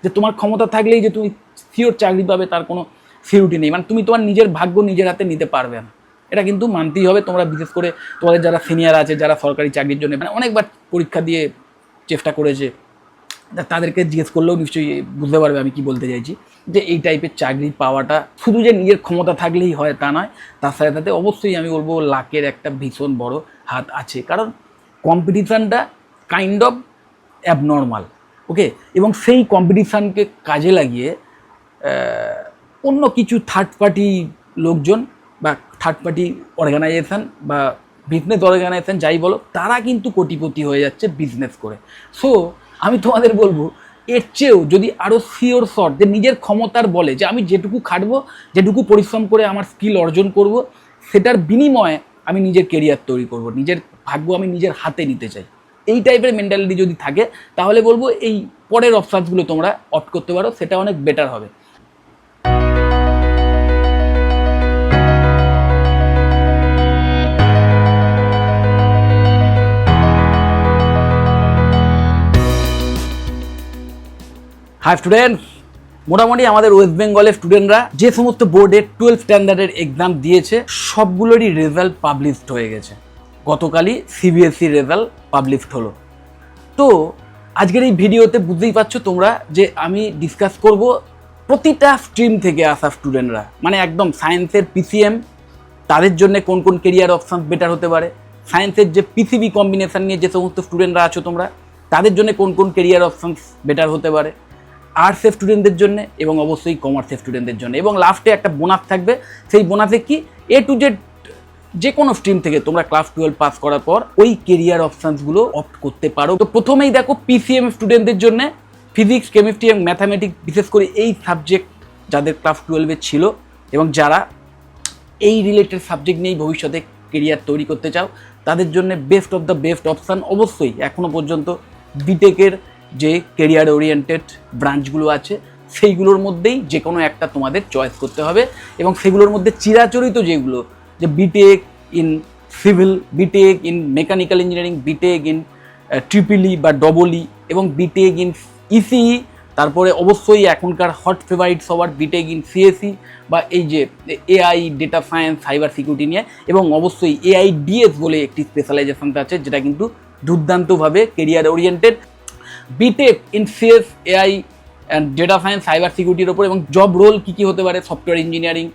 যে তোমার ক্ষমতা থাকলেই যে তুমি সিওর চাকরি পাবে তার কোনো সিউরিটি নেই, মানে তুমি তোমার নিজের ভাগ্য নিজের হাতে নিতে পারবে না, এটা কিন্তু মানতেই হবে। তোমরা বিশেষ করে তোমাদের যারা সিনিয়র আছে, যারা সরকারি চাকরির জন্য মানে অনেকবার পরীক্ষা দিয়ে চেষ্টা করেছে, তাদেরকে জিজ্ঞেস করলেও নিশ্চয়ই বুঝতে পারবে আমি কি বলতে চাইছি। যে এই টাইপের চাকরি পাওয়াটা শুধু যে নিজের ক্ষমতা থাকলেই হয় তা নয়, তার সাথে সাথে অবশ্যই আমি বলবো লাকের একটা ভীষণ বড় হাত আছে, কারণ কম্পিটিশানটা কাইন্ড অফ অ্যাবনর্মাল, ওকে। এবং সেই কম্পিটিশানকে কাজে লাগিয়ে অন্য কিছু থার্ড পার্টি লোকজন বা থার্ড পার্টি অর্গানাইজেশান বা বিজনেস অর্গানাইজেশান যাই বলো, তারা কিন্তু কোটিপতি হয়ে যাচ্ছে বিজনেস করে। সো আমি তোমাদের বলবো এর চেয়েও যদি আরও সিওর শট যে নিজের ক্ষমতার বলে যে আমি যেটুকু খাটবো, যেটুকু পরিশ্রম করে আমার স্কিল অর্জন করব, সেটার বিনিময়ে আমি নিজের কেরিয়ার তৈরি করব, নিজের ভাগ্য আমি নিজের হাতে নিতে চাই, এই টাইপের মেন্টালিটি যদি থাকে তাহলে বলবো এই পরের অপশানসগুলো তোমরা অপ্ট করতে পারো, সেটা অনেক বেটার হবে। হাই স্টুডেন্টস, মোটামুটি আমাদের ওয়েস্ট বেঙ্গলের স্টুডেন্টরা যে সমস্ত বোর্ডে 12 স্ট্যান্ডার্ডের এক্সাম দিয়েছে সবগুলোরই রেজাল্ট পাবলিশড হয়ে গেছে। গতকালই সিবিএসসি রেজাল্ট পাবলিশড হলো। তো আজকের এই ভিডিওতে বুঝতেই পারছো তোমরা যে আমি ডিসকাস করব প্রতিটা স্ট্রিম থেকে আসা স্টুডেন্টরা, মানে একদম সায়েন্সের পিসিএম তাদের জন্য কোন কোন কেরিয়ার অপশান বেটার হতে পারে, সায়েন্সের যে পিসিবি কম্বিনেশান নিয়ে যে সমস্ত স্টুডেন্টরা আছো তোমরা তাদের জন্য কোন কোন কেরিয়ার অপশানস বেটার হতে পারে, আর্টসের স্টুডেন্টদের জন্য এবং অবশ্যই কমার্সের স্টুডেন্টদের জন্য, এবং লাস্টে একটা বোনাস থাকবে। সেই বোনাসে কি এ টু জেড যে কোনো স্ট্রিম থেকে তোমরা ক্লাস 12 পাস করার পর ওই কেরিয়ার অপশানসগুলো অপ্ট করতে পারো। তো প্রথমেই দেখো পিসিএম স্টুডেন্টদের জন্য ফিজিক্স, কেমিস্ট্রি এবং ম্যাথামেটিক্স, বিশেষ করে এই সাবজেক্ট যাদের ক্লাস 12-এ ছিল এবং যারা এই রিলেটেড সাবজেক্ট নিয়েই ভবিষ্যতে কেরিয়ার তৈরি করতে চাও তাদের জন্য best of the best option অবশ্যই এখনও পর্যন্ত বিটেকের যে কেরিয়ার ওরিয়েন্টেড ব্রাঞ্চগুলো আছে সেইগুলোর মধ্যেই যে কোনো একটা তোমাদের চয়েস করতে হবে। এবং সেগুলোর মধ্যে চিরাচরিত যেগুলো, যে BTech in civil, BTech in mechanical engineering, BTech in triple E বা ডবল-ই এবং বিটেক ইন ইসিই, তারপরে অবশ্যই এখনকার হট ফেভারিট সবার বিটেক ইন সিএসই বা এই যে AI, data science, cyber security নিয়ে, এবং অবশ্যই এআইডিএস বলে একটি স্পেশালাইজেশনটা আছে যেটা কিন্তু দুর্দান্তভাবে career oriented. BTech in CS, AI and data science, cyber সিকিউরিটির ওপর, এবং জব রোল কী কী হতে পারে, সফটওয়্যার ইঞ্জিনিয়ারিং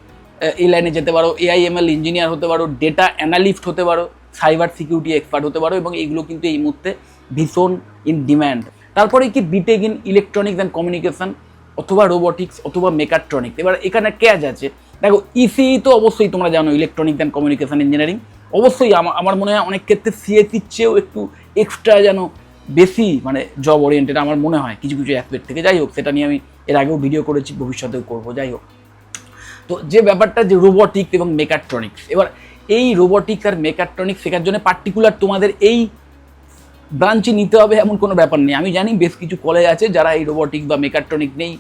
এই লাইনে যেতে পারো, এআইএমএল ইঞ্জিনিয়ার হতে পারো, ডেটা অ্যানালিস্ট হতে পারো, সাইবার সিকিউরিটি এক্সপার্ট হতে পারো, এবং এইগুলো কিন্তু এই মুহূর্তে ভীষণ ইন ডিম্যান্ড। তারপরে কি BTech in electronics and communication অথবা রোবোটিক্স অথবা মেকাট্রনিক্স। এবার এখানে ক্যাচ আছে, দেখো ইসিই তো অবশ্যই তোমরা জানো ইলেকট্রনিক্স অ্যান্ড কমিউনিকেশন ইঞ্জিনিয়ারিং, অবশ্যই আমার মনে হয় অনেক ক্ষেত্রে সিএসির চেয়েও একটু এক্সট্রা যেন বেশি মানে জব ওরিয়েন্টেড আমার মনে হয় কিছু কিছু অ্যাসপেক্ট থেকে। যাই হোক, সেটা নিয়ে আমি এর আগেও ভিডিও করেছি, ভবিষ্যতেও করবো। যাই হোক, তো যে ব্যাপারটা যে রোবোটিক্স এবং মেকাট্রনিক্স, এবার এই রোবোটিক্স আর মেকাট্রনিক্স শেখার জন্য পার্টিকুলার তোমাদের এই ব্রাঞ্চে নিতে হবে এমন কোনো ব্যাপার নেই। আমি জানি বেশ কিছু কলেজ আছে যারা এই রোবোটিক্স বা মেকাট্রনিক্স নেই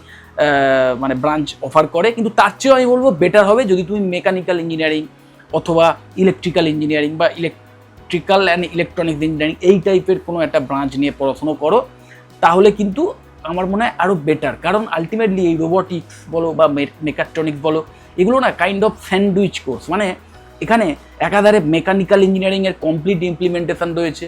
মানে ব্রাঞ্চ অফার করে, কিন্তু তার চেয়েও আমি বলবো বেটার হবে যদি তুমি মেকানিক্যাল ইঞ্জিনিয়ারিং অথবা ইলেকট্রিক্যাল ইঞ্জিনিয়ারিং বা ইলেকট্রিক্যাল অ্যান্ড ইলেকট্রনিক্স ইঞ্জিনিয়ারিং এই টাইপের কোনো একটা ব্রাঞ্চ নিয়ে পড়াশুনো করো, তাহলে কিন্তু আমার মনে হয় আরও বেটার। কারণ আলটিমেটলি এই রোবোটিক্স বলো বা মেকাট্রনিক্স বলো, এগুলো না কাইন্ড অফ স্যান্ডউইচ কোর্স, মানে এখানে একাধারে মেকানিক্যাল ইঞ্জিনিয়ারিংয়ের কমপ্লিট ইমপ্লিমেন্টেশন রয়েছে,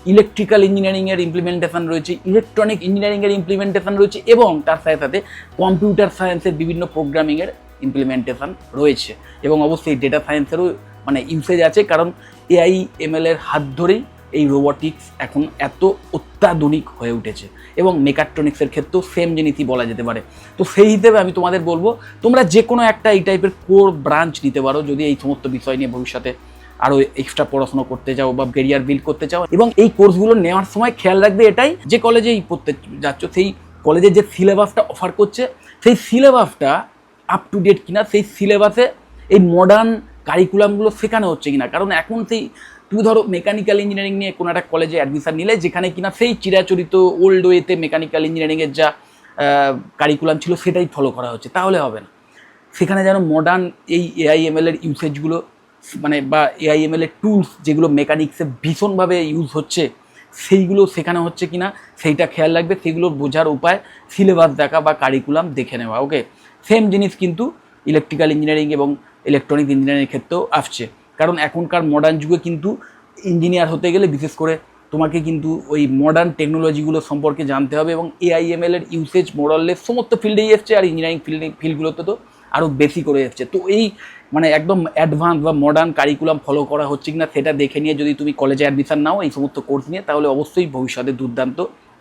ইলেকট্রিক্যাল ইঞ্জিনিয়ারিংয়ের ইমপ্লিমেন্টেশন রয়েছে, ইলেকট্রনিক ইঞ্জিনিয়ারিংয়ের ইমপ্লিমেন্টেশন রয়েছে, এবং তার সাথে সাথে কম্পিউটার সায়েন্সের বিভিন্ন প্রোগ্রামিংয়ের ইমপ্লিমেন্টেশন রয়েছে, এবং অবশ্যই ডেটা সায়েন্সেরও মানে ইউসেজ আছে। কারণ এআইএমএলের হাত ধরেই এই রোবোটিক্স এখন এত অত্যাধুনিক হয়ে উঠেছে, এবং মেকাট্রনিক্সের ক্ষেত্রেও সেম জিনিসই বলা যেতে পারে। তো সেই হিসেবে আমি তোমাদের বলবো তোমরা যে কোনো একটা এই টাইপের কোর ব্রাঞ্চ নিতে পারো যদি এই সমস্ত বিষয় নিয়ে ভবিষ্যতে আরও এক্সট্রা পড়াশোনা করতে চাও বা কেরিয়ার বিল্ড করতে চাও। এবং এই কোর্সগুলো নেওয়ার সময় খেয়াল রাখবে এটাই, যে কলেজেই পড়তে যাচ্ছ সেই কলেজের যে সিলেবাসটা অফার করছে সেই সিলেবাসটা আপ টু ডেট কিনা, সেই সিলেবাসে এই মডার্ন কারিকুলামগুলো শেখানো হচ্ছে কিনা। কারণ এখন সেই তুমি ধরো মেকানিক্যাল ইঞ্জিনিয়ারিং নিয়ে কোনো একটা কলেজে অ্যাডমিশন নিলে যেখানে কিনা সেই চিরাচরিত ওল্ড ওয়েতে মেকানিক্যাল ইঞ্জিনিয়ারিংয়ের যা কারিকুলাম ছিল সেটাই ফলো করা হচ্ছে, তাহলে হবে না। সেখানে যেন মডার্ন এই এআইএমএলের ইউসেজগুলো মানে বা এআইএমএলের টুলস যেগুলো মেকানিক্সে ভীষণভাবে ইউজ হচ্ছে সেইগুলো শেখানো হচ্ছে কিনা সেইটা খেয়াল রাখবে, সেগুলো বোঝার উপায় সিলেবাস দেখা বা কারিকুলাম দেখে নেওয়া। ওকে, সেম জিনিস কিন্তু ইলেকট্রিক্যাল ইঞ্জিনিয়ারিং এবং ইলেকট্রনিক ইঞ্জিনিয়ারিংয়ের ক্ষেত্রেও আসছে। কারণ এখনকার মডার্ন যুগে কিন্তু ইঞ্জিনিয়ার হতে গেলে বিশেষ করে তোমাকে কিন্তু ওই মডার্ন টেকনোলজিগুলো সম্পর্কে জানতে হবে, এবং এআইএমএল এর ইউসেজ মোরাললেস সমস্ত ফিল্ডেই এসছে, আর ইঞ্জিনিয়ারিং ফিল্ডগুলোতে তো আরও বেশি করে এসছে। তো এই মানে একদম অ্যাডভান্স বা মডার্ন কারিকুলাম ফলো করা হচ্ছে কিনা সেটা দেখে নিয়ে যদি তুমি কলেজে অ্যাডমিশন নাও এই সমস্ত কোর্স নিয়ে, তাহলে অবশ্যই ভবিষ্যতে দুর্দান্ত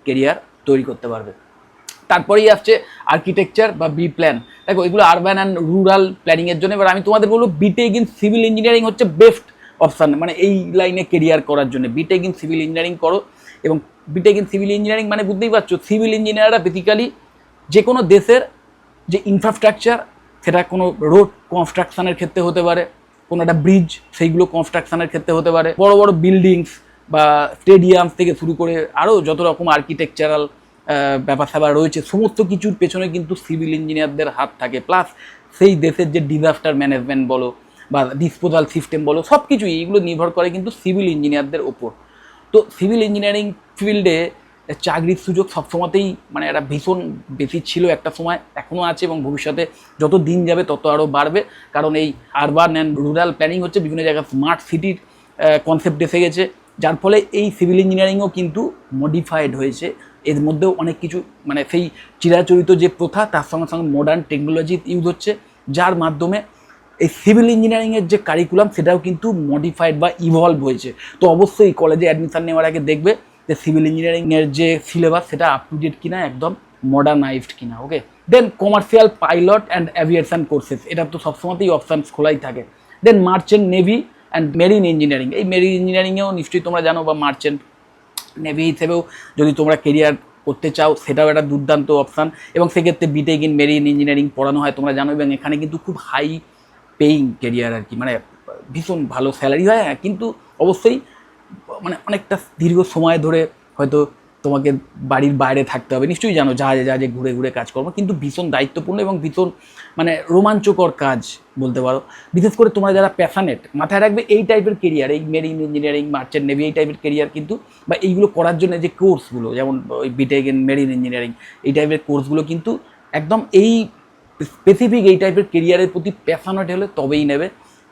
কেরিয়ার তৈরি করতে পারবে। তারপরেই আসছে আর্কিটেকচার বা বি প্ল্যান। দেখো এগুলো আরবান অ্যান্ড রুরাল প্ল্যানিংয়ের জন্য। এবার আমি তোমাদের বলবো বিটেক ইন সিভিল ইঞ্জিনিয়ারিং হচ্ছে বেস্ট অপশান, মানে এই লাইনে কেরিয়ার করার জন্য বিটেক ইন সিভিল ইঞ্জিনিয়ারিং করো। এবং বিটেক ইন সিভিল ইঞ্জিনিয়ারিং মানে বুঝতেই পারছো, সিভিল ইঞ্জিনিয়াররা বেসিক্যালি যে কোনো দেশের যে ইনফ্রাস্ট্রাকচার, সেটা কোনো রোড কনস্ট্রাকশানের ক্ষেত্রে হতে পারে, কোনো একটা ব্রিজ সেইগুলো কনস্ট্রাকশানের ক্ষেত্রে হতে পারে, বড় বড় বিল্ডিংস বা স্টেডিয়াম থেকে শুরু করে আরও যত রকম আর্কিটেকচারাল ব্যাপার স্যাপার রয়েছে, সমস্ত কিছুর পেছনে কিন্তু সিভিল ইঞ্জিনিয়ারদের হাত থাকে। প্লাস সেই দেশের যে ডিজাস্টার ম্যানেজমেন্ট বলো বা ডিসপোজাল সিস্টেম বলো, সব কিছুই এইগুলো নির্ভর করে কিন্তু সিভিল ইঞ্জিনিয়ারদের ওপর। তো সিভিল ইঞ্জিনিয়ারিং ফিল্ডে চাকরির সুযোগ সবসময়তেই মানে একটা ভীষণ বেশি ছিল একটা সময়, এখনও আছে এবং ভবিষ্যতে যত দিন যাবে তত আরও বাড়বে। কারণ এই আরবান অ্যান্ড রুরাল প্ল্যানিং হচ্ছে বিভিন্ন জায়গায় স্মার্ট সিটির কনসেপ্ট এসে গেছে, যার ফলে এই সিভিল ইঞ্জিনিয়ারিংও কিন্তু মডিফাইড হয়েছে। এর মধ্যেও অনেক কিছু মানে সেই চিরাচরিত যে প্রথা তার সঙ্গে সঙ্গে মডার্ন টেকনোলজি ইউজ হচ্ছে, যার মাধ্যমে এই সিভিল ইঞ্জিনিয়ারিংয়ের যে কারিকুলাম সেটাও কিন্তু মডিফাইড বা ইভলভ হয়েছে। তো অবশ্যই কলেজে অ্যাডমিশান নেওয়ার আগে দেখবে যে সিভিল ইঞ্জিনিয়ারিংয়ের যে সিলেবাস সেটা আপ টু ডেট কিনা, একদম মডার্নাইজড কিনা। Okay, then commercial pilot and aviation courses, এটা তো সবসময়তেই অপশানস খোলাই থাকে। Then merchant navy and marine engineering, এই মেরিন ইঞ্জিনিয়ারিংয়েও নিশ্চয়ই তোমরা জানো, বা মার্চেন্ট নেভি হিসেবেও যদি তোমরা কেরিয়ার করতে চাও সেটাও একটা দুর্দান্ত অপশান। এবং সেক্ষেত্রে বিটেক ইন মেরিন ইঞ্জিনিয়ারিং পড়ানো হয় তোমরা জানো, এবং এখানে কিন্তু খুব হাই পেইং কেরিয়ার আর কি, মানে ভীষণ ভালো স্যালারি হয়। কিন্তু অবশ্যই মানে অনেকটা দীর্ঘ সময় ধরে হয়তো তোমাকে বাড়ির বাইরে থাকতে হবে, নিশ্চয়ই জানো, জাহাজে ঘুরে ঘুরে কাজকর্ম, কিন্তু ভীষণ দায়িত্বপূর্ণ এবং ভীষণ মানে রোমাঞ্চকর কাজ বলতে পারো। বিশেষ করে তোমরা যারা প্যাশানেট, মাথায় রাখবে এই টাইপের কেরিয়ার, এই মেরিন ইঞ্জিনিয়ারিং, মার্চেন্ট নেভি, এই টাইপের কেরিয়ার কিন্তু, বা এইগুলো করার জন্য যে কোর্সগুলো, যেমন ওই বিটেক ইন মেরিন ইঞ্জিনিয়ারিং, এই টাইপের কোর্সগুলো কিন্তু একদম এই স্পেসিফিক এই টাইপের কেরিয়ারের প্রতি প্যাশানেট হলে তবেই নেবে।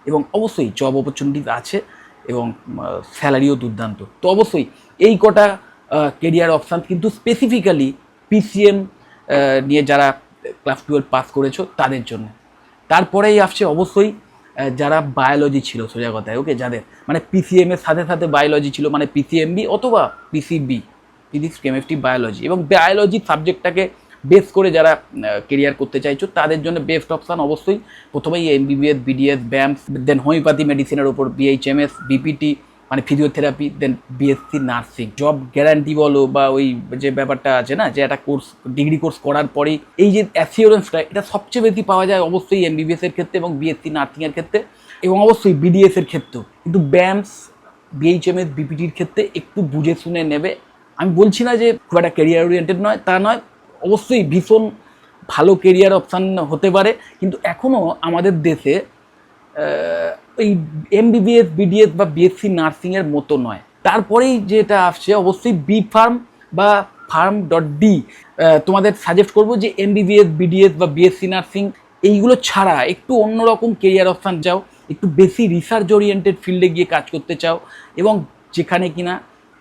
এবং অবশ্যই জব অপরচুনিটিস আছে এবং স্যালারিও দুর্দান্ত। তো অবশ্যই এই কটা কেরিয়ার অপশান কিন্তু স্পেসিফিক্যালি পিসিএম নিয়ে যারা ক্লাস 12 পাস করেছো তাদের জন্য। তারপরেই আসছে অবশ্যই যারা বায়োলজি ছিল, সোজা কথায়, ওকে, যাদের মানে পিসিএমের সাথে সাথে বায়োলজি ছিল, মানে পিসিএমবি অথবা পিসিবি, ফিজিক্স কেমিস্ট্রি বায়োলজি, এবং বায়োলজি সাবজেক্টটাকে বেস করে যারা কেরিয়ার করতে চাইছো তাদের জন্য বেস্ট অপশান অবশ্যই প্রথমেই এমবিবিএস, বিডিএস, ব্যায়াম, দেন হোমিওপ্যাথি মেডিসিনের ওপর বিএইচএমএস, বিপিটি মানে ফিজিওথেরাপি, দেন বিএসসি নার্সিং। জব গ্যারান্টি বলো বা ওই যে ব্যাপারটা আছে না, যে একটা কোর্স ডিগ্রি কোর্স করার পরেই এই যে অ্যাসিওরেন্সটা, এটা সবচেয়ে বেশি পাওয়া যায় অবশ্যই এমবিবিএস এর ক্ষেত্রে এবং বিএসসি নার্সিংয়ের ক্ষেত্রে, এবং অবশ্যই বিডিএস এর ক্ষেত্রেও। কিন্তু ব্যায়ামস, বিএইচএমএস, বিপিটির ক্ষেত্রে একটু বুঝে শুনে নেবে। আমি বলছি না যে খুব একটা ক্যারিয়ার ওরিয়েন্টেড নয়, তা নয়, অবশ্যই ভীষণ ভালো কেরিয়ার অপশান হতে পারে। কিন্তু এখনও আমাদের দেশে ওই এমবিবিএস, বিডিএস বা বিএসসি নার্সিংয়ের মতো নয়। তারপরেই যেটা আসছে অবশ্যই বি ফার্ম বা farm.d। তোমাদের সাজেস্ট করবো যে এমবিবিএস, বিডিএস বা বিএসসি নার্সিং এইগুলো ছাড়া একটু অন্যরকম কেরিয়ার অপশান চাও, একটু বেশি রিসার্চ ওরিয়েন্টেড ফিল্ডে গিয়ে কাজ করতে চাও, এবং যেখানে কিনা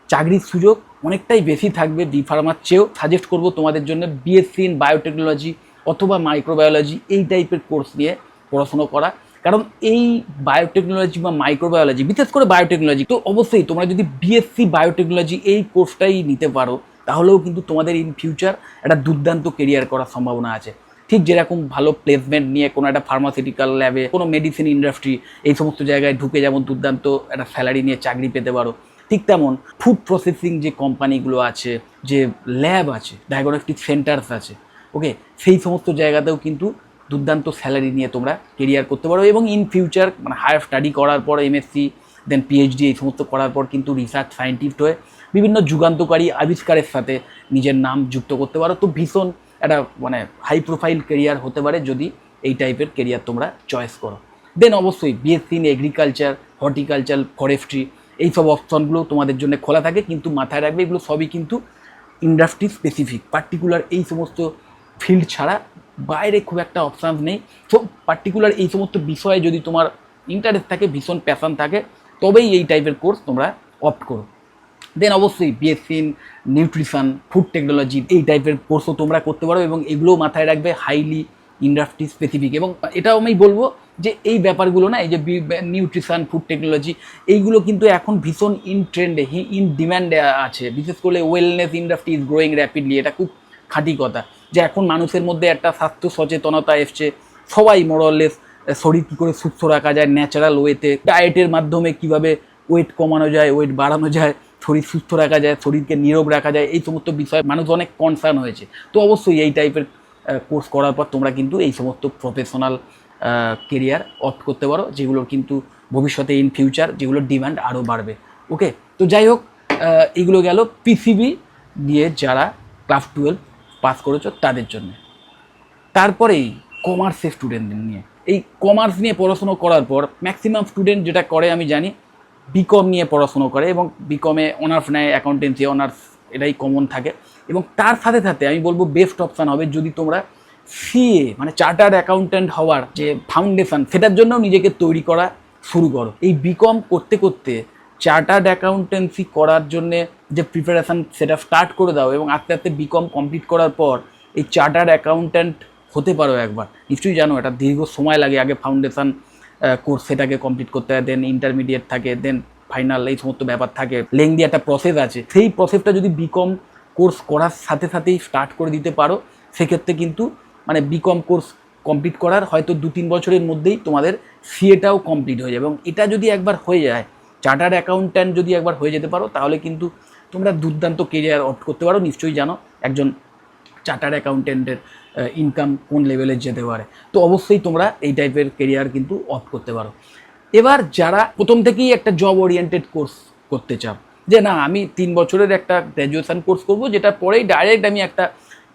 চাকরির সুযোগ অনেকটাই বেশি থাকবে বি ফার্মার চেয়েও, সাজেস্ট করবো তোমাদের জন্য বিএসসি ইন বায়োটেকনোলজি অথবা মাইক্রোবায়োলজি এই টাইপের কোর্স নিয়ে পড়াশুনো করা। কারণ এই বায়োটেকনোলজি বা মাইক্রোবায়োলজি, বিশেষ করে বায়োটেকনোলজি, তো অবশ্যই তোমরা যদি বিএসসি বায়োটেকনোলজি এই কোর্সটাই নিতে পারো তাহলেও কিন্তু তোমাদের ইন ফিউচার একটা দুর্দান্ত কেরিয়ার করার সম্ভাবনা আছে। ঠিক যেরকম ভালো প্লেসমেন্ট নিয়ে কোনো একটা ফার্মাসিউটিক্যাল ল্যাবে, কোনো মেডিসিন ইন্ডাস্ট্রি, এই সমস্ত জায়গায় ঢুকে যেমন দুর্দান্ত একটা স্যালারি নিয়ে চাকরি পেতে পারো, ঠিক তেমন ফুড প্রসেসিং যে কোম্পানিগুলো আছে, যে ল্যাব আছে, ডায়াগনস্টিক সেন্টার্স আছে, ওকে, সেই সমস্ত জায়গাতেও কিন্তু দুর্দান্ত স্যালারি নিয়ে তোমরা কেরিয়ার করতে পারো। এবং ইন ফিউচার মানে হায়ার স্টাডি করার পর এমএসসি, দেন পিএইচডি, এই সমস্ত করার পর কিন্তু রিসার্চ সায়েন্টিস্ট হয়ে বিভিন্ন যুগান্তকারী আবিষ্কারের সাথে নিজের নাম যুক্ত করতে পারো। তো ভীষণ একটা মানে হাই প্রোফাইল কেরিয়ার হতে পারে যদি এই টাইপের কেরিয়ার তোমরা চয়েস করো। দেন অবশ্যই BSc in agriculture, horticulture, forestry, এইসব অপশনগুলো তোমাদের জন্য খোলা থাকে, কিন্তু মাথায় রাখবে এগুলো সবই কিন্তু ইন্ডাস্ট্রি স্পেসিফিক, পার্টিকুলার এই সমস্ত ফিল্ড ছাড়া বাইরে খুব একটা অপশান নেই। তো পার্টিকুলার এই সমস্ত বিষয়ে যদি তোমার ইন্টারেস্ট থাকে, ভীষণ প্যাশন থাকে, তবেই এই টাইপের কোর্স তোমরা অপ্ট করো। দেন অবশ্যই BSc in nutrition, food technology এই টাইপের কোর্সও তোমরা করতে পারো, এবং এগুলোও মাথায় রাখবে হাইলি ইন্ডাস্ট্রি স্পেসিফিক। এবং এটাও আমি বলবো যে এই ব্যাপারগুলো না, এই যে নিউট্রিশন, ফুড টেকনোলজি, এইগুলো কিন্তু এখন ভীষণ ইন ট্রেন্ডে, ইন ডিম্যান্ডে আছে। বিশেষ করে wellness industry is growing rapidly, এটা খুব খাঁটি কথা যে এখন মানুষের মধ্যে একটা স্বাস্থ্য সচেতনতা এসছে। সবাই মোরলেস শরীর কী করে সুস্থ রাখা যায় ন্যাচারাল ওয়েতে, ডায়েটের মাধ্যমে কীভাবে ওয়েট কমানো যায়, ওয়েট বাড়ানো যায়, শরীর সুস্থ রাখা যায়, শরীরকে নিরোগ রাখা যায়, এই সমস্ত বিষয়ে মানুষ অনেক কনসার্ন হয়েছে। তো অবশ্যই এই টাইপের কোর্স করার পর তোমরা কিন্তু এই সমস্ত প্রফেশনাল কেরিয়ার অপ্ট করতে পারো, যেগুলোর কিন্তু ভবিষ্যতে ইন ফিউচার যেগুলোর ডিমান্ড আরও বাড়বে। ওকে, তো যাই হোক, এগুলো গেল পিসিবি দিয়ে যারা ক্লাস 12 পাস করেছো তাদের জন্য। তারপরেই কমার্সের স্টুডেন্টদের নিয়ে, এই কমার্স নিয়ে পড়াশুনো করার পর ম্যাক্সিমাম স্টুডেন্ট যেটা করে আমি জানি, বিকম নিয়ে পড়াশুনো করে এবং বিকমে অনার্স নেয়, অ্যাকাউন্টেন্সি অনার্স, এটাই কমন থাকে। এবং তার সাথে সাথে আমি বলবো বেস্ট অপশান হবে যদি তোমরা সিএ মানে চার্টার্ড অ্যাকাউন্ট্যান্ট হওয়ার যে ফাউন্ডেশন, সেটার জন্য নিজেকে তৈরি করা শুরু করো। এই বিকম করতে করতে চার্টার্ড অ্যাকাউন্টেন্সি করার জন্যে যে প্রিপারেশান সেটা স্টার্ট করে দাও, এবং আস্তে আস্তে বিকম কমপ্লিট করার পর এই চার্টার্ড অ্যাকাউন্ট্যান্ট হতে পারো একবার। নিশ্চয়ই জানো এটা দীর্ঘ সময় লাগে, আগে ফাউন্ডেশন কোর্স সেটাকে কমপ্লিট করতে হয়, দেন ইন্টারমিডিয়েট থাকে, দেন ফাইনাল, এই সমস্ত ব্যাপার থাকে, লেংদি একটা প্রসেস আছে। সেই প্রসেসটা যদি বিকম কোর্স করার সাথে সাথেই স্টার্ট করে দিতে পারো, সেক্ষেত্রে কিন্তু মানে বিকম কোর্স কমপ্লিট করার হয়তো 2-3 বছরের মধ্যেই তোমাদের সিএটাও কমপ্লিট হয়ে যাবে। এবং এটা যদি একবার হয়ে যায়, চার্টার্ড অ্যাকাউন্ট্যান্ট যদি একবার হয়ে যেতে পারো, তাহলে কিন্তু তোমরা দুর্দান্ত কেরিয়ার অপ্ট করতে পারো। নিশ্চয়ই জানো একজন চার্টার্ড অ্যাকাউন্ট্যান্টের ইনকাম কোন লেভেলে যেতে পারে। তো অবশ্যই তোমরা এই টাইপের কেরিয়ার কিন্তু অপ্ট করতে পারো। এবার যারা প্রথম থেকেই একটা জব ওরিয়েন্টেড কোর্স করতে চাও, যে না আমি 3 বছরের একটা গ্র্যাজুয়েশন কোর্স করব, যেটা পরেই ডাইরেক্ট আমি একটা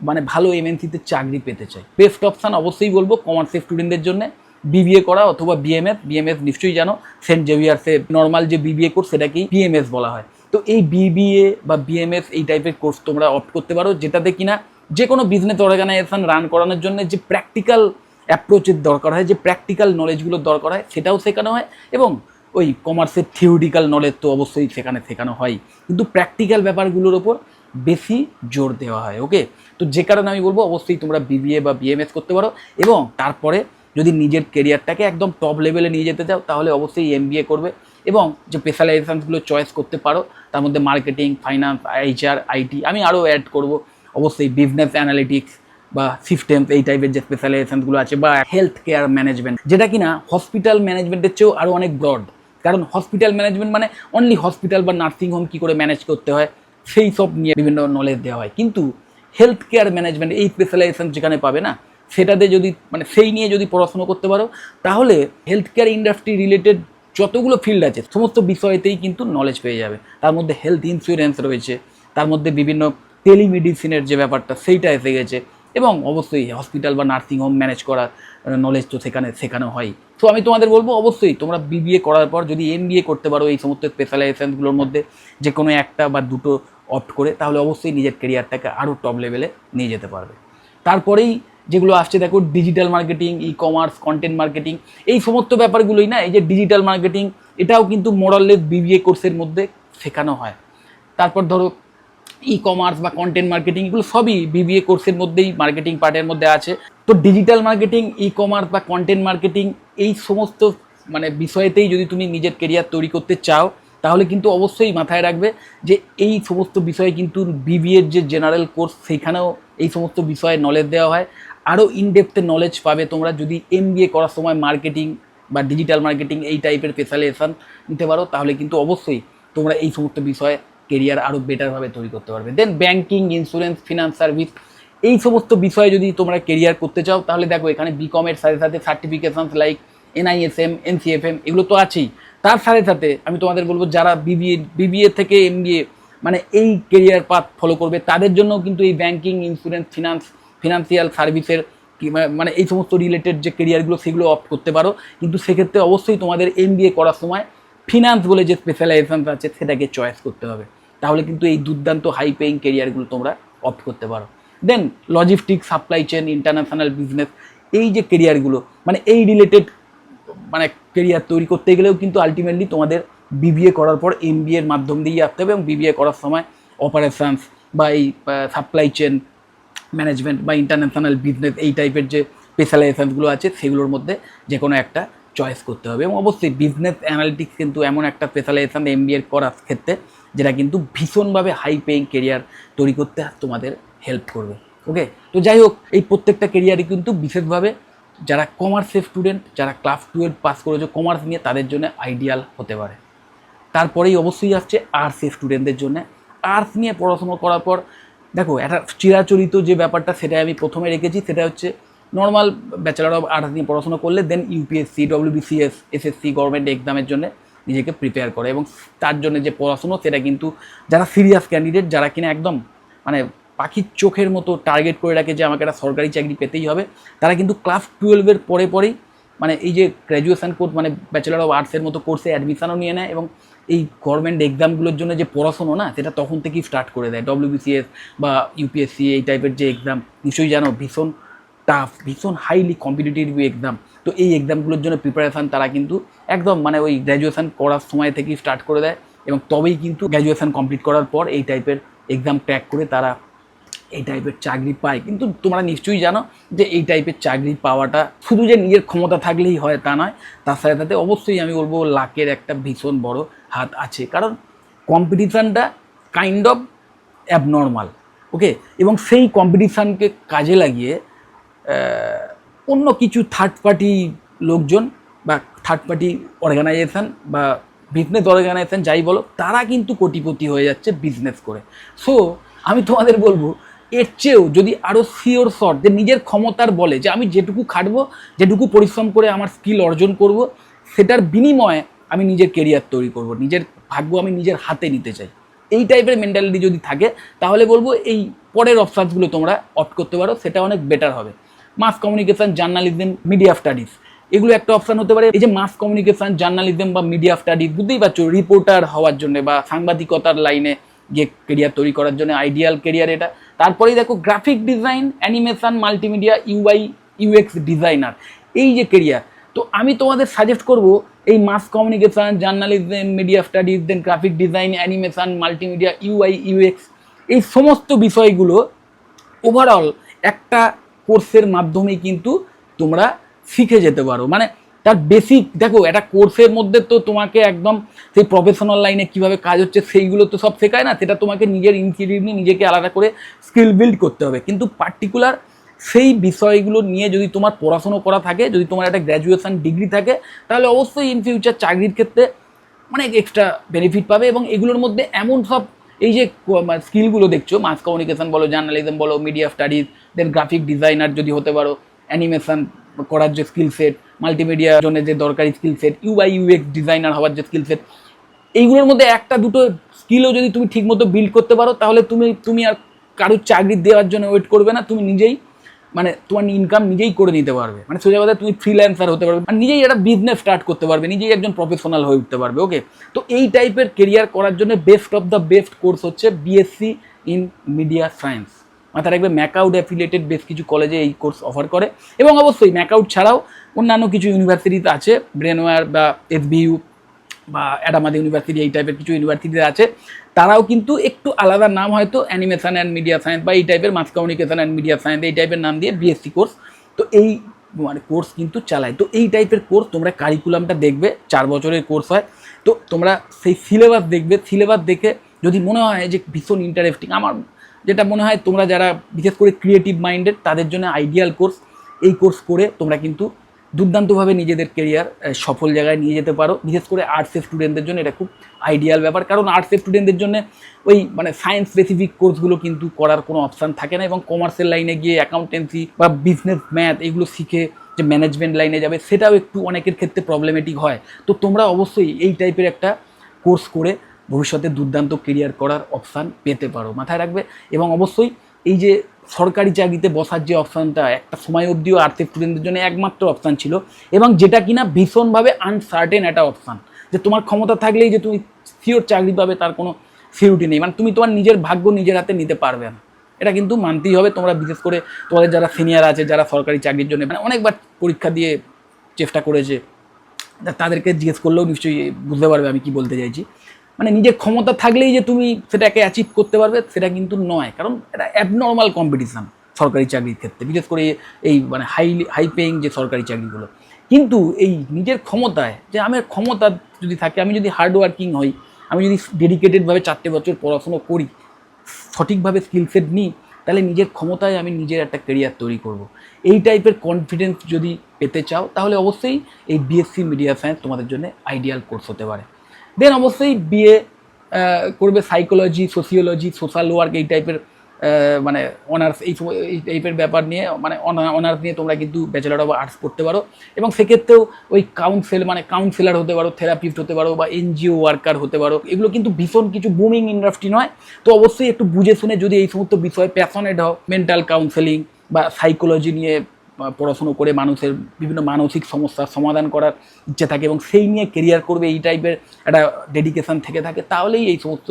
মানে ভালো এমএনসিতে চাকরি পেতে চাই, বেস্ট অপশান অবশ্যই বলবো কমার্সের স্টুডেন্টদের জন্য বিবিএ করা অথবা বিএমএস নিশ্চয়ই জানো, সেন্ট জেভিয়ার্সে নর্মাল যে বিবিএ কোর্স সেটাকেই বিএমএস বলা হয়। তো এই বিবিএ বা বিএমএস এই টাইপের কোর্স তোমরা অপ্ট করতে পারো, যেটাতে কিনা যে কোনো বিজনেস অর্গানাইজেশন রান করানোর জন্য যে প্র্যাকটিক্যাল অ্যাপ্রোচের দরকার হয়, যে প্র্যাকটিক্যাল নলেজগুলোর দরকার হয়, সেটাও শেখানো হয়। এবং ওই কমার্সের থিওরিটিক্যাল নলেজ তো অবশ্যই সেখানে শেখানো হয়, কিন্তু প্র্যাকটিক্যাল ব্যাপারগুলোর ওপর বেশি জোর দেওয়া হয়। ওকে, তো যে কারণে আমি বলবো অবশ্যই তোমরা বিবিএ বা বিএমএস করতে পারো। এবং তারপরে যদি নিজের কেরিয়ারটাকে একদম টপ লেভেলে নিয়ে যেতে চাও, তাহলে অবশ্যই এমবিএ করবে। এবং যে স্পেশালাইজেশনসগুলো চয়েস করতে পারো, তার মধ্যে মার্কেটিং, ফাইন্যান্স, এইচআর, আইটি, আমি আরও অ্যাড করব অবশ্যই বিজনেস অ্যানালিটিক্স বা সিস্টেমস, এই টাইপের যে স্পেশালাইজেশনসগুলো আছে, বা হেলথ কেয়ার ম্যানেজমেন্ট, যেটা কিনা হসপিটাল ম্যানেজমেন্টের চেয়েও আরও অনেক ব্রড। কারণ হসপিটাল ম্যানেজমেন্ট মানে অনলি হসপিটাল বা নার্সিং হোম কী করে ম্যানেজ করতে হয় সেই সব নিয়ে বিভিন্ন নলেজ দেওয়া হয়, কিন্তু হেলথ কেয়ার ম্যানেজমেন্ট এই স্পেশালাইজেশন যেখানে পাবে না, সেটাতে যদি মানে সেই নিয়ে যদি পড়াশুনো করতে পারো, তাহলে হেলথ কেয়ার ইন্ডাস্ট্রি রিলেটেড যতগুলো ফিল্ড আছে সমস্ত বিষয়তেই কিন্তু নলেজ পেয়ে যাবে। তার মধ্যে হেলথ ইন্স্যুরেন্স রয়েছে, তার মধ্যে বিভিন্ন টেলিমেডিসিনের যে ব্যাপারটা সেইটা এসে গেছে, এবং অবশ্যই হসপিটাল বা নার্সিং হোম ম্যানেজ করার নলেজ তো সেখানে শেখানো হয়। তো আমি তোমাদের বলবো অবশ্যই তোমরা বিবিএ করার পর যদি এমবিএ করতে পারো এই সমস্ত স্পেশালাইজেশনগুলোর মধ্যে যে কোনো একটা বা দুটো অপ্ট করে, তাহলে অবশ্যই নিজের কেরিয়ারটাকে আরও টপ লেভেলে নিয়ে যেতে পারবে। তারপরেই যেগুলো আসছে দেখো, digital marketing, e commerce, content marketing, এই সমস্ত ব্যাপারগুলোই না, এই যে ডিজিটাল মার্কেটিং, এটাও কিন্তু মোরাললেস বিবিএ কোর্সের মধ্যে শেখানো হয়। তারপর ধরো ই কমার্স বা কন্টেন্ট মার্কেটিং, এগুলো সবই বিবিএ কোর্সের মধ্যেই মার্কেটিং পার্টের মধ্যে আছে। তো ডিজিটাল মার্কেটিং, ই কমার্স বা কন্টেন্ট মার্কেটিং, এই সমস্ত মানে বিষয়েতেই যদি তুমি নিজের কেরিয়ার তৈরি করতে চাও, তাহলে কিন্তু অবশ্যই মাথায় রাখবে যে এই সমস্ত বিষয়ে কিন্তু বিবিএর যে জেনারেল কোর্স সেইখানেও এই সমস্ত বিষয়ে নলেজ দেওয়া হয়। আরও ইনডেপথে নলেজ পাবে তোমরা যদি এমবিএ করার সময় মার্কেটিং বা ডিজিটাল মার্কেটিং এই টাইপের স্পেশালাইজেশন নিতে পারো, তাহলে কিন্তু অবশ্যই তোমরা এই সমস্ত বিষয়ে কেরিয়ার আরও বেটারভাবে তৈরি করতে পারবে। দেন ব্যাঙ্কিং, ইন্স্যুরেন্স, ফিনান্স সার্ভিস, এই সমস্ত বিষয়ে যদি তোমরা কেরিয়ার করতে চাও, তাহলে দেখো এখানে বিকমের সাথে সাথে সার্টিফিকেশনস লাইক এনআইএসএম, এনসিএফএম, এগুলো তো আছেই। তার সাথে সাথে আমি তোমাদের বলবো যারা বিবিএ থেকে এমবিএ মানে এই কেরিয়ার পাথ ফলো করবে, তাদের জন্য কিন্তু এই ব্যাঙ্কিং, ইন্স্যুরেন্স, ফিনান্সিয়াল সার্ভিসের মানে এই সমস্ত রিলেটেড যে কেরিয়ারগুলো সেগুলো অপ্ট করতে পারো। কিন্তু সেক্ষেত্রে অবশ্যই তোমাদের এমবিএ করার সময় ফিনান্স বলে যে স্পেশালাইজেশন আছে সেটাকে চয়েস করতে হবে, তাহলে কিন্তু এই দুর্দান্ত হাই পেইং কেরিয়ারগুলো তোমরা অপ্ট করতে পারো। Then logistic, supply chain, international business, এই যে কেরিয়ারগুলো মানে এই রিলেটেড মানে কেরিয়ার তৈরি করতে গেলেও কিন্তু আলটিমেটলি তোমাদের বিবিএ করার পর এমবিএর মাধ্যম দিয়ে আসতে হবে, এবং বিবিএ করার সময় অপারেশনস বা এই সাপ্লাই চেন ম্যানেজমেন্ট বা ইন্টারন্যাশনাল বিজনেস এই টাইপের যে স্পেশালাইজেশনগুলো আছে সেগুলোর মধ্যে যে কোনো একটা চয়েস করতে হবে। এবং অবশ্যই বিজনেস অ্যানালিটিক্স কিন্তু এমন একটা স্পেশালাইজেশন এমবিএ করার ক্ষেত্রে যেটা কিন্তু ভীষণভাবে হাই পেইং কেরিয়ার তৈরি করতে তোমাদের হেল্প করবে। ওকে, তো যাই হোক, এই প্রত্যেকটা কেরিয়ারই কিন্তু বিশেষভাবে যারা কমার্সের স্টুডেন্ট, যারা ক্লাস 12 পাস করেছে কমার্স নিয়ে, তাদের জন্য আইডিয়াল হতে পারে। তারপরেই অবশ্যই আসছে আর্টসের স্টুডেন্টদের জন্য। আর্টস নিয়ে পড়াশোনা করার পর দেখো একটা চিরাচরিত যে ব্যাপারটা সেটাই আমি প্রথমে রেখেছি, সেটা হচ্ছে নর্মাল ব্যাচেলার অফ আর্টস নিয়ে পড়াশোনা করলে দেন ইউপিএসসি, ডব্লিউবিসিএস, এসএসসি গভর্নমেন্ট এক্সামের জন্য নিজেকে প্রিপেয়ার করে। এবং তার জন্য যে পড়াশুনো সেটা কিন্তু যারা সিরিয়াস ক্যান্ডিডেট, যারা কিনা একদম মানে পাখির চোখের মতো টার্গেট করে রাখে যে আমাকে একটা সরকারি চাকরি পেতেই হবে, তারা কিন্তু ক্লাস 12-এর পরেই মানে এই যে গ্র্যাজুয়েশন কোর্স মানে ব্যাচেলার অফ আর্টসের মতো কোর্সে অ্যাডমিশনও নিয়ে নেয়, এবং এই গভর্নমেন্ট এক্সামগুলোর জন্য যে পড়াশোনা না সেটা তখন থেকেই স্টার্ট করে দেয়। ডব্লিউবিসিএস বা ইউপিএসসি এই টাইপের যে এক্সাম নিশ্চয়ই জানো, ভীষণ টাফ, ভীষণ হাইলি কম্পিটিটিভ এক্সাম। তো এই এক্সামগুলোর জন্য প্রিপারেশান তারা কিন্তু একদম মানে ওই গ্র্যাজুয়েশন করার সময় থেকেই স্টার্ট করে দেয়, এবং তবেই কিন্তু গ্র্যাজুয়েশন কমপ্লিট করার পর এই টাইপের এক্সাম ক্র্যাক করে তারা এই টাইপের চাকরি পায়। কিন্তু তোমরা নিশ্চয়ই জানো যে এই টাইপের চাকরি পাওয়াটা শুধু যে নিজের ক্ষমতা থাকলেই হয় তা নয়, তার সাথে সাথে অবশ্যই আমি বলবো লাকের একটা ভীষণ বড় হাত আছে, কারণ কম্পিটিশানটা কাইন্ড অফ অ্যাবনর্মাল। ওকে, এবং সেই কম্পিটিশানকে কাজে লাগিয়ে অন্য কিছু থার্ড পার্টি লোকজন বা থার্ড পার্টি অর্গানাইজেশান বা বিজনেস অর্গানাইজেশান যাই বলো, তারা কিন্তু কোটিপতি হয়ে যাচ্ছে বিজনেস করে। সো আমি তোমাদের বলবো এর চেয়েও যদি আরও শিওর শট যে নিজের ক্ষমতার বলে যে আমি যেটুকু খাটবো, যেটুকু পরিশ্রম করে আমার স্কিল অর্জন করব, সেটার বিনিময়ে আমি নিজের কেরিয়ার তৈরি করব, নিজের ভাগ্য আমি নিজের হাতে নিতে চাই, এই টাইপের মেন্টালিটি যদি থাকে তাহলে বলবো এই পরের অপশানসগুলো তোমরা অপ্ট করতে পারো, সেটা অনেক বেটার হবে। Mass communication, journalism, media studies, এগুলো একটা অপশান হতে পারে। এই যে মাস কমিউনিকেশন, জার্নালিজম বা মিডিয়া স্টাডিজ, বুঝতেই পারছো রিপোর্টার হওয়ার জন্য বা সাংবাদিকতার লাইনে গিয়ে কেরিয়ার তৈরি করার জন্য আইডিয়াল কেরিয়ার এটা। তারপরেই দেখো graphic design, animation, multimedia, UI UX designer, এই যে কেরিয়ার। তো আমি তোমাদের সাজেস্ট করব এই mass communication, journalism, media studies, then graphic design, animation, multimedia, UI UX, এই সমস্ত বিষয়গুলো ওভারঅল একটা কোর্সের মাধ্যমে কিন্তু তোমরা শিখে যেতে পারো। মানে তার বেসিক দেখো, একটা কোর্সের মধ্যে তো তোমাকে একদম সেই প্রফেশনাল লাইনে কীভাবে কাজ হচ্ছে সেইগুলো তো সব শেখায় না, সেটা তোমাকে নিজের ইনস্টিটিউটে নিজেকে আলাদা করে স্কিল বিল্ড করতে হবে। কিন্তু পার্টিকুলার সেই বিষয়গুলো নিয়ে যদি তোমার পড়াশুনো করা থাকে, যদি তোমার একটা গ্র্যাজুয়েশন ডিগ্রি থাকে, তাহলে অবশ্যই ইন ফিউচার চাকরির ক্ষেত্রে অনেক এক্সট্রা বেনিফিট পাবে। এবং এগুলোর মধ্যে এমন সব এই যে স্কিলগুলো দেখছো, মাস কমিউনিকেশন বলো, জার্নালিজম বলো, media studies, then graphic designer যদি হতে পারো, অ্যানিমেশন করার যে স্কিল সেট, মাল্টিমিডিয়ার জন্য যে দরকারি skill set, UI UX designer হওয়ার যে স্কিল সেট, এইগুলোর মধ্যে একটা দুটো স্কিলও যদি তুমি ঠিকমতো বিল্ড করতে পারো, তাহলে তুমি আর কারোর চাকরি দেওয়ার জন্য ওয়েট করবে না, তুমি নিজেই মানে তোমার ইনকাম নিজেই করে নিতে পারবে। মানে সোজা কথা তুমি ফ্রিল্যান্সার হতে পারবে, আর নিজেই একটা বিজনেস স্টার্ট করতে পারবে, নিজেই একজন প্রফেশনাল হয়ে উঠতে পারবে। ওকে, তো এই টাইপের কেরিয়ার করার জন্য best of the best course হচ্ছে বিএসসি ইন মিডিয়া সায়েন্স। মাথায় রাখবে ম্যাকআউট অ্যাফিলিয়েটেড বেশ কিছু কলেজে এই কোর্স অফার করে, এবং অবশ্যই ম্যাকআউট ছাড়াও অন্যান্য কিছু ইউনিভার্সিটিতে আছে, ব্রেনওয়্যার বা এসবিইউ বা অ্যাডামাদি ইউনিভার্সিটি, এই টাইপের কিছু ইউনিভার্সিটিতে আছে, তারাও কিন্তু একটু আলাদা নাম, হয়তো অ্যানিমেশন অ্যান্ড মিডিয়া সায়েন্স বা এই টাইপের mass communication and media science এই টাইপের নাম দিয়ে বিএসসি কোর্স, তো এই মানে কোর্স কিন্তু চালায়। তো এই টাইপের কোর্স তোমরা কারিকুলামটা দেখবে, 4 বছরের কোর্স হয়, তো তোমরা সেই সিলেবাস দেখবে, সিলেবাস দেখে যদি মনে হয় যে ভীষণ ইন্টারেস্টিং, আমার যেটা মনে হয় তোমরা যারা বিশেষ করে ক্রিয়েটিভ মাইন্ডেড তাদের জন্য আইডিয়াল কোর্স, এই কোর্স করে তোমরা কিন্তু দুর্দান্তভাবে নিজেদের কেরিয়ার সফল জায়গায় নিয়ে যেতে পারো। বিশেষ করে আর্টসের স্টুডেন্টদের জন্য এটা খুব আইডিয়াল ব্যাপার, কারণ আর্টসের স্টুডেন্টদের জন্য ওই মানে সায়েন্স স্পেসিফিক কোর্সগুলো কিন্তু করার কোনো অপশান থাকে না, এবং কমার্সের লাইনে গিয়ে অ্যাকাউন্টেন্সি বা বিজনেস ম্যাথ এগুলো শিখে যে ম্যানেজমেন্ট লাইনে যাবে সেটাও একটু অনেকের ক্ষেত্রে প্রবলেমেটিক হয়। তো তোমরা অবশ্যই এই টাইপের একটা কোর্স করে ভবিষ্যতে দুর্দান্ত কেরিয়ার করার অপশান পেতে পারো, মাথায় রাখবে। এবং অবশ্যই এই যে সরকারি চাকরিতে বসার যে অপশানটা একটা সময় অবধিও আর্টসের স্টুডেন্টদের জন্য একমাত্র অপশান ছিল, এবং যেটা কিনা ভীষণভাবে আনসার্টেন একটা অপশান, যে তোমার ক্ষমতা থাকলেই যে তুমি সিওর চাকরি পাবে তার কোনো সিউরিটি নেই, মানে তুমি তোমার নিজের ভাগ্য নিজের হাতে নিতে পারবে না, এটা কিন্তু মানতেই হবে। তোমরা বিশেষ করে তোমাদের যারা সিনিয়র আছে, যারা সরকারি চাকরির জন্য মানে অনেকবার পরীক্ষা দিয়ে চেষ্টা করেছে, তাদেরকে জিজ্ঞেস করলেও নিশ্চয়ই বুঝতে পারবে আমি কি বলতে চাইছি। মানে নিজের ক্ষমতা থাকলেই যে তুমি সেটাকে অ্যাচিভ করতে পারবে সেটা কিন্তু নয়, কারণ এটা অ্যাবনর্মাল কম্পিটিশান সরকারি চাকরির ক্ষেত্রে, বিশেষ করে এই মানে হাই পেইং যে সরকারি চাকরিগুলো। কিন্তু এই নিজের ক্ষমতায়, যে আমার ক্ষমতা যদি থাকে, আমি যদি হার্ড ওয়ার্কিং হই, আমি যদি ডেডিকেটেডভাবে 4 বছর পড়াশুনো করি, সঠিকভাবে স্কিল সেট নিই, তাহলে নিজের ক্ষমতায় আমি নিজের একটা ক্যারিয়ার তৈরি করব। এই টাইপের কনফিডেন্স যদি পেতে চাও তাহলে অবশ্যই এই বিএসসি মিডিয়া সায়েন্স তোমাদের জন্য আইডিয়াল কোর্স হতে পারে। দেন অবশ্যই বিএ করবে সাইকোলজি, সোশিওলজি, সোশ্যাল ওয়ার্ক, এই টাইপের মানে অনার্স, এই টাইপের ব্যাপার নিয়ে, মানে অনার্স নিয়ে তোমরা কিন্তু ব্যাচেলার অফ আর্টস করতে পারো। এবং সেক্ষেত্রেও ওই কাউন্সিলার হতে পারো, থেরাপিস্ট হতে পারো, বা এনজিও ওয়ার্কার হতে পারো। এগুলো কিন্তু ভীষণ কিছু বুমিং ইন্ডাস্ট্রি নয়, তো অবশ্যই একটু বুঝে শুনে যদি এই সমস্ত বিষয়ে প্যাশনেট হও, মেন্টাল কাউন্সেলিং বা সাইকোলজি নিয়ে পড়াশুনো করে মানুষের বিভিন্ন মানসিক সমস্যার সমাধান করার ইচ্ছে থাকে এবং সেই নিয়ে কেরিয়ার করবে, এই টাইপের একটা ডেডিকেশান থেকে থাকে, তাহলেই এই সমস্ত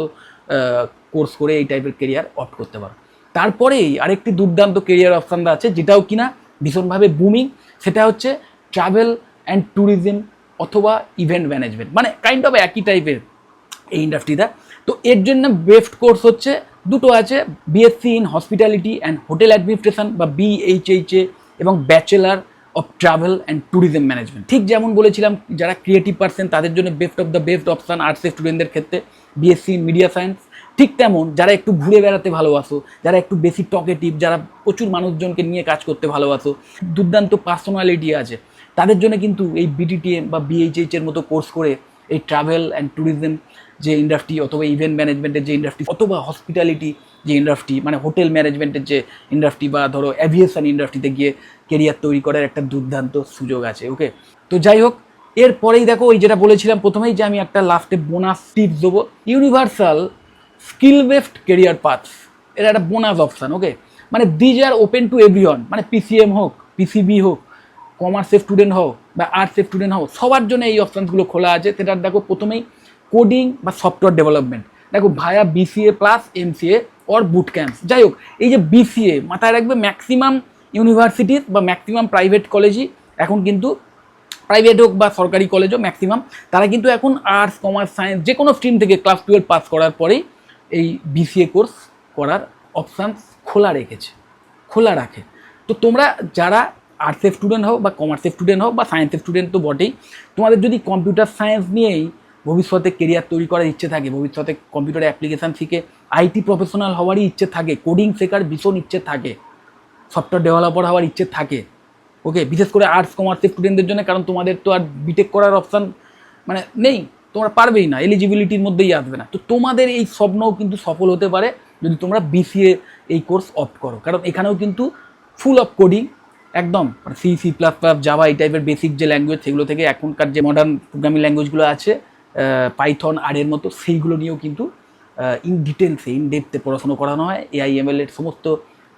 কোর্স করে এই টাইপের কেরিয়ার অপ্ট করতে পারো। তারপরেই আরেকটি দুর্দান্ত কেরিয়ার অপশান আছে, যেটাও কিনা ভীষণভাবে বুমিং, সেটা হচ্ছে ট্রাভেল অ্যান্ড ট্যুরিজম অথবা ইভেন্ট ম্যানেজমেন্ট, মানে কাইন্ড অফ একই টাইপের এই ইন্ডাস্ট্রিটা। তো এর জন্য বেস্ট কোর্স হচ্ছে দুটো আছে, BSc in hospitality and hotel administration বা BHHA, এবং bachelor of travel and tourism management. ঠিক যেমন বলেছিলাম, যারা ক্রিয়েটিভ পার্সন তাদের জন্য best of the best option আর্টসের স্টুডেন্টদের ক্ষেত্রে বিএসসি ইন মিডিয়া সায়েন্স। ঠিক তেমন যারা একটু ঘুরে বেড়াতে ভালোবাসো, যারা একটু বেশি টকেটিভ, যারা প্রচুর মানুষজনকে নিয়ে কাজ করতে ভালোবাসো, দুর্দান্ত পার্সোনালিটি আছে, তাদের জন্য কিন্তু এই BTTM বা BHH এর মতো কোর্স করে এই ট্রাভেল অ্যান্ড ট্যুরিজম যে ইন্ডাস্ট্রি, অথবা ইভেন্ট ম্যানেজমেন্টের যে ইন্ডাস্ট্রি, অথবা হসপিটালিটি যে ইন্ডাস্ট্রি, মানে হোটেল ম্যানেজমেন্টের যে ইন্ডাস্ট্রি, বা ধরো অ্যাভিয়েশন ইন্ডাস্ট্রিতে গিয়ে কেরিয়ার তৈরি করার একটা দুর্দান্ত সুযোগ আছে। ওকে, তো যাই হোক, এরপরেই দেখো ওই যেটা বলেছিলাম প্রথমেই, যে আমি একটা লাস্টে বোনাস টিপস দেবো, universal skill based career paths, এটা একটা বোনাস অপশান। ওকে, মানে these are open to everyone, মানে PCM হোক, PCB হোক, কমার্সের স্টুডেন্ট হও বা আর্টসের স্টুডেন্ট হও, সবার জন্য এই অপশানসগুলো খোলা আছে। সেটা দেখো প্রথমেই কোডিং বা সফটওয়্যার ডেভেলপমেন্ট, দেখো ভায়া BCA plus MCA or boot camps. যাই হোক, এই যে BCA মাথায় রাখবে, ম্যাক্সিমাম ইউনিভার্সিটিস বা ম্যাক্সিমাম প্রাইভেট কলেজই এখন কিন্তু, প্রাইভেট হোক বা সরকারি কলেজও ম্যাক্সিমাম, তারা কিন্তু এখন আর্টস, কমার্স, সায়েন্স যে কোনো স্ট্রিম থেকে ক্লাস 12 পাস করার পরেই এই BCA কোর্স করার অপশানস খোলা রাখে। তো তোমরা যারা আর্টসের স্টুডেন্ট হও বা কমার্সের স্টুডেন্ট হও বা সায়েন্সের স্টুডেন্ট তো বটেই, তোমাদের যদি কম্পিউটার সায়েন্স নিয়েই ভবিষ্যতে কেরিয়ার তৈরি করার ইচ্ছে থাকে, ভবিষ্যতে কম্পিউটার অ্যাপ্লিকেশান শিখে IT প্রফেশনাল হওয়ারই ইচ্ছে থাকে, কোডিং শেখার ভীষণ ইচ্ছে থাকে, সফটওয়্যার ডেভেলপার হওয়ার ইচ্ছে থাকে, ওকে, বিশেষ করে আর্টস কমার্সের স্টুডেন্টদের জন্য, কারণ তোমাদের তো আর বিটেক করার অপশান মানে নেই, তোমরা পারবেই না, এলিজিবিলিটির মধ্যেই আসবে না। তো তোমাদের এই স্বপ্নও কিন্তু সফল হতে পারে যদি তোমরা BCA এই কোর্স অপ্ট করো, কারণ এখানেও কিন্তু ফুল অফ কোডিং, একদম C++, জাভা, এই টাইপের বেসিক যে ল্যাঙ্গুয়েজ, সেগুলো থেকে এখনকার যে মডার্ন প্রোগ্রামিং ল্যাঙ্গুয়েজগুলো আছে, পাইথন, আর এর মতো, সেইগুলো নিয়েও কিন্তু ইন ডিটেলসে, ইন ডেপথে পড়াশোনা করানো হয়। AI/ML এর সমস্ত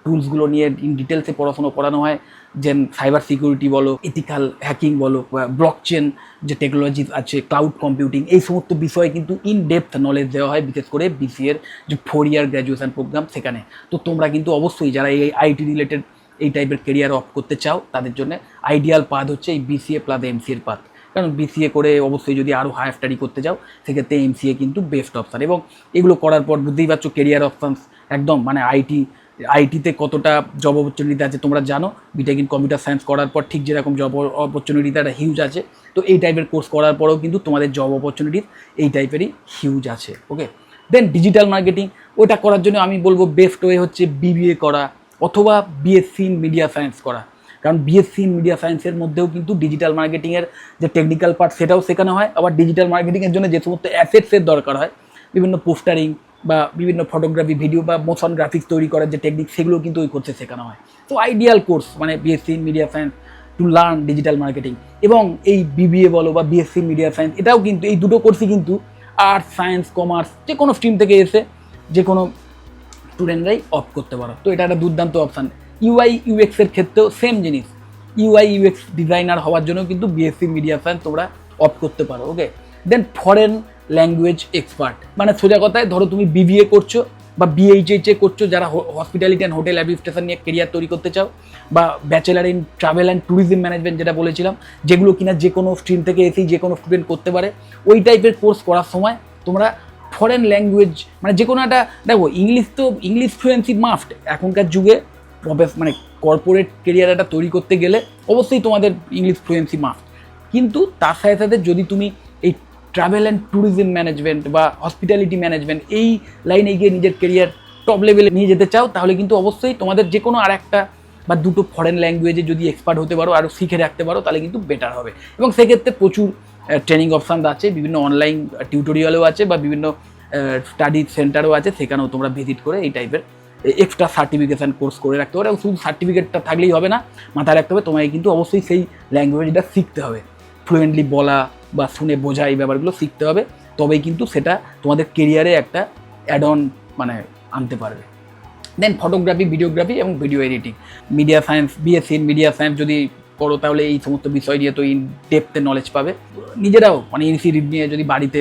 টুলসগুলো নিয়ে ইন ডিটেলসে পড়াশোনা করানো হয়, যেন সাইবার সিকিউরিটি বলো, এথিক্যাল হ্যাকিং বলো, ব্লকচেন যে টেকনোলজি আছে, ক্লাউড কম্পিউটিং, এই সমস্ত বিষয়ে কিন্তু ইন ডেপথ নলেজ দেওয়া হয়, বিশেষ করে BCA এর যে 4 ইয়ার গ্র্যাজুয়েশন প্রোগ্রাম সেখানে। তো তোমরা কিন্তু অবশ্যই যারা এই IT রিলেটেড এই টাইপের কেরিয়ার অফ করতে চাও, তাদের জন্য আইডিয়াল পাথ হচ্ছে এই BCA প্লাস MCA এর পাথ। কারণ BCA করে অবশ্যই যদি আরও হায়ার স্টাডি করতে চাও, সেক্ষেত্রে MCA কিন্তু বেস্ট অপশান। এবং এগুলো করার পর বুঝতেই পারছো কেরিয়ার অপশানস একদম, মানে আইটিতে কতটা জব অপরচুনিটি আছে তোমরা জানো। বিটেক ইন কম্পিউটার সায়েন্স করার পর ঠিক যেরকম জব অপরচুনিটিটা একটা হিউজ আছে, তো এই টাইপের কোর্স করার পরেও কিন্তু তোমাদের জব অপরচুনিটি এই টাইপেরই হিউজ আছে। ওকে, দেন ডিজিটাল মার্কেটিং, ওটা করার জন্য আমি বলবো বেস্ট ওয়ে হচ্ছে BBA করা অথবা BSc ইন মিডিয়া সায়েন্স করা। কারণ BSc ইন মিডিয়া সায়েন্সের মধ্যেও কিন্তু ডিজিটাল মার্কেটিংয়ের যে টেকনিক্যাল পার্ট সেটাও শেখানো হয়, আবার ডিজিটাল মার্কেটিংয়ের জন্য যে সমস্ত অ্যাসেটসের দরকার হয়, বিভিন্ন পোস্টারিং বা বিভিন্ন ফটোগ্রাফি, ভিডিও বা মোশন গ্রাফিক্স তৈরি করার যে টেকনিক, সেগুলো কিন্তু ওই কোর্সে শেখানো হয়। তো আইডিয়াল কোর্স মানে BSc in media science to learn digital marketing. এবং এই BBA বলো বা BSc ইন মিডিয়া সায়েন্স, এটাও কিন্তু এই দুটো কোর্সই কিন্তু আর্টস, সায়েন্স, কমার্স যে কোনো স্ট্রিম থেকে এসে যে কোনো স্টুডেন্টরাই অপ্ট করতে পারো। তো এটা একটা দুর্দান্ত অপশান। UI/UX এর ক্ষেত্রেও সেম জিনিস, UI/UX ডিজাইনার হওয়ার জন্য কিন্তু BSc মিডিয়া সায়েন্স তোমরা অপ্ট করতে পারো। ওকে, দেন ফরেন ল্যাঙ্গুয়েজ এক্সপার্ট, মানে সোজা কথায় ধরো তুমি বিবিএ করছো বা বিএইচএইচএ করছো, যারা হসপিটালিটি অ্যান্ড হোটেল অ্যাডমিনিস্ট্রেশন নিয়ে কেরিয়ার তৈরি করতে চাও, বা bachelor in travel and tourism management যেটা বলেছিলাম, যেগুলো কিনা যে কোনো স্ট্রিম থেকে এসেই যে কোনো স্টুডেন্ট করতে পারে, ওই টাইপের কোর্স করার সময় তোমরা ফরেন ল্যাঙ্গুয়েজ মানে যে কোনো একটা, দেখো ইংলিশ ফ্লুয়েন্সি মাস্ট এখনকার যুগে, মানে কর্পোরেট কেরিয়ার একটা তৈরি করতে গেলে অবশ্যই তোমাদের ইংলিশ ফ্লুয়েন্সি মাস্ট। কিন্তু তার সাথে সাথে যদি তুমি এই ট্রাভেল অ্যান্ড ট্যুরিজম ম্যানেজমেন্ট বা হসপিটালিটি ম্যানেজমেন্ট এই লাইনে গিয়ে নিজের কেরিয়ার টপ লেভেলে নিয়ে যেতে চাও, তাহলে কিন্তু অবশ্যই তোমাদের যে কোনো আর একটা বা দুটো ফরেন ল্যাঙ্গুয়েজে যদি এক্সপার্ট হতে পারো, আরও শিখে রাখতে পারো, তাহলে কিন্তু বেটার হবে। এবং সেক্ষেত্রে প্রচুর ট্রেনিং অপশান আছে, বিভিন্ন অনলাইন টিউটোরিয়ালও আছে বা বিভিন্ন স্টাডি সেন্টারও আছে, সেখানেও তোমরা ভিজিট করে এই টাইপের এক্সট্রা সার্টিফিকেশান কোর্স করে রাখতে পারো। এবং শুধু সার্টিফিকেটটা থাকলেই হবে না, মাথায় রাখতে হবে তোমাকে কিন্তু অবশ্যই সেই ল্যাঙ্গুয়েজটা শিখতে হবে, ফ্লুয়েন্টলি বলা বা শুনে বোঝা এই ব্যাপারগুলো শিখতে হবে, তবেই কিন্তু সেটা তোমাদের কেরিয়ারে একটা অ্যাড অন মানে আনতে পারবে। দেন ফটোগ্রাফি, ভিডিওগ্রাফি এবং video editing, media science, BSc in media science যদি করো তাহলে এই সমস্ত বিষয় নিয়ে তো ইন ডেপথে নলেজ পাবে। নিজেরাও মানে ইনসি রিড নিয়ে যদি বাড়িতে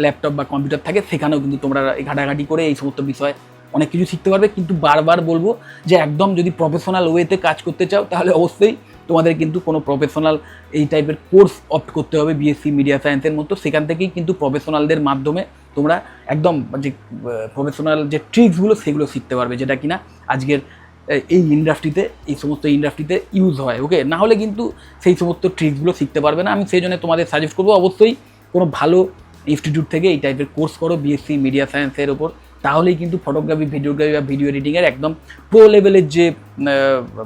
ল্যাপটপ বা কম্পিউটার থাকে, সেখানেও কিন্তু তোমরা ঘাটাঘাটি করে এই সমস্ত বিষয় অনেক কিছু শিখতে পারবে। কিন্তু বারবার বলবো যে একদম যদি প্রফেশনাল ওয়েতে কাজ করতে চাও, তাহলে অবশ্যই তোমাদের কিন্তু কোনো প্রফেশনাল এই টাইপের কোর্স অপ্ট করতে হবে, বিএসসি মিডিয়া সায়েন্সের মতো। সেখান থেকেই কিন্তু প্রফেশনালদের মাধ্যমে তোমরা একদম যে প্রফেশনাল যে ট্রিক্সগুলো সেগুলো শিখতে পারবে, যেটা কিনা আজকের এই ইন্ডাস্ট্রিতে, এই সমস্ত ইন্ডাস্ট্রিতে ইউজ হয়। ওকে, না হলে কিন্তু সেই সমস্ত ট্রিক্সগুলো শিখতে পারবে না। আমি সেই জন্য তোমাদের সাজেস্ট করবো অবশ্যই কোনো ভালো ইনস্টিটিউট থেকে এই টাইপের কোর্স করো বিএসসি মিডিয়া সায়েন্সের ওপর, তাহলেই কিন্তু ফটোগ্রাফি, ভিডিওগ্রাফি বা ভিডিও এডিটিংয়ের একদম প্রো লেভেলের যে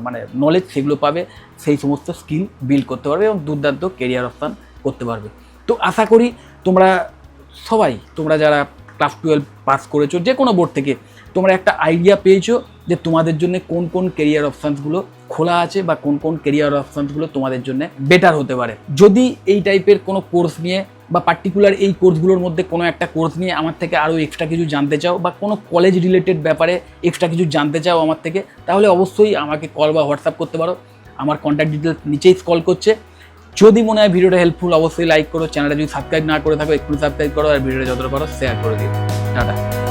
মানে নলেজ সেগুলো পাবে, সেই সমস্ত স্কিল বিল্ড করতে পারবে এবং দুর্দান্ত কেরিয়ার অপশান করতে পারবে। তো আশা করি তোমরা যারা ক্লাস 12 পাস করেছো যে কোনো বোর্ড থেকে, তোমরা একটা আইডিয়া পেয়েছো যে তোমাদের জন্য কোন কোন কেরিয়ার অপশানসগুলো খোলা আছে বা কোন কোন কেরিয়ার অপশানসগুলো তোমাদের জন্য বেটার হতে পারে। যদি এই টাইপের কোনো কোর্স নিয়ে বা পার্টিকুলার এই কোর্সগুলোর মধ্যে কোনো একটা কোর্স নিয়ে আমার থেকে আরও এক্সট্রা কিছু জানতে চাও, বা কোনো কলেজ রিলেটেড ব্যাপারে এক্সট্রা কিছু জানতে চাও আমার থেকে, তাহলে অবশ্যই আমাকে কল বা হোয়াটসঅ্যাপ করতে পারো। আমার কন্ট্যাক্ট ডিটেলস নিচেই স্ক্রল করছে। যদি মনে হয় ভিডিওটা হেল্পফুল, অবশ্যই লাইক করো। চ্যানেলটা যদি সাবস্ক্রাইব না করে থাকো, একটু সাবস্ক্রাইব করো, আর ভিডিওটা যতটা পারো শেয়ার করে দিও। টাটা।